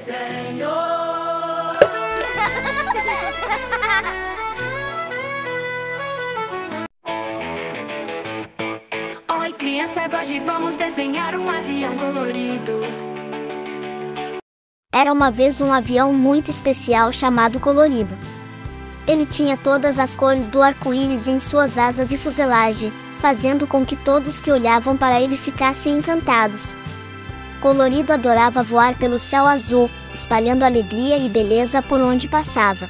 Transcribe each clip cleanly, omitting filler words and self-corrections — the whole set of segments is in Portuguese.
Senhor. Oi, crianças, hoje vamos desenhar um avião colorido. Era uma vez um avião muito especial chamado Colorido. Ele tinha todas as cores do arco-íris em suas asas e fuselagem, fazendo com que todos que olhavam para ele ficassem encantados. Colorido adorava voar pelo céu azul, espalhando alegria e beleza por onde passava.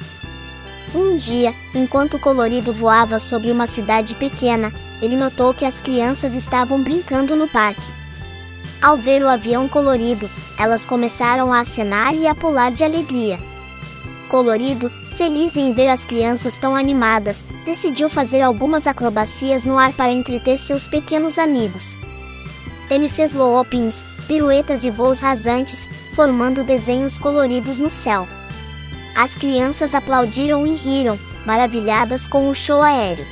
Um dia, enquanto Colorido voava sobre uma cidade pequena, ele notou que as crianças estavam brincando no parque. Ao ver o avião colorido, elas começaram a acenar e a pular de alegria. Colorido, feliz em ver as crianças tão animadas, decidiu fazer algumas acrobacias no ar para entreter seus pequenos amigos. Ele fez loopings, piruetas e voos rasantes, formando desenhos coloridos no céu. As crianças aplaudiram e riram, maravilhadas com o show aéreo.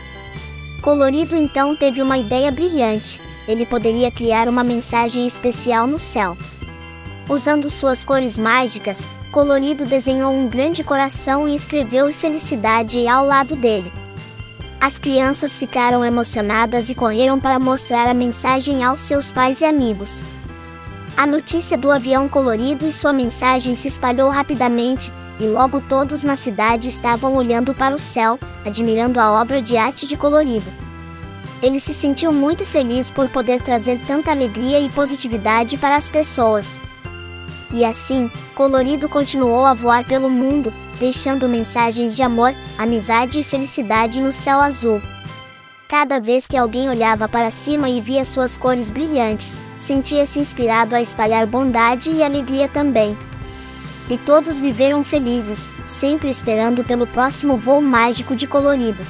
Colorido então teve uma ideia brilhante: ele poderia criar uma mensagem especial no céu. Usando suas cores mágicas, Colorido desenhou um grande coração e escreveu "Felicidade" ao lado dele. As crianças ficaram emocionadas e correram para mostrar a mensagem aos seus pais e amigos. A notícia do avião colorido e sua mensagem se espalhou rapidamente, e logo todos na cidade estavam olhando para o céu, admirando a obra de arte de Colorido. Ele se sentiu muito feliz por poder trazer tanta alegria e positividade para as pessoas. E assim, Colorido continuou a voar pelo mundo, deixando mensagens de amor, amizade e felicidade no céu azul. Cada vez que alguém olhava para cima e via suas cores brilhantes, sentia-se inspirado a espalhar bondade e alegria também. E todos viveram felizes, sempre esperando pelo próximo voo mágico de Colorido.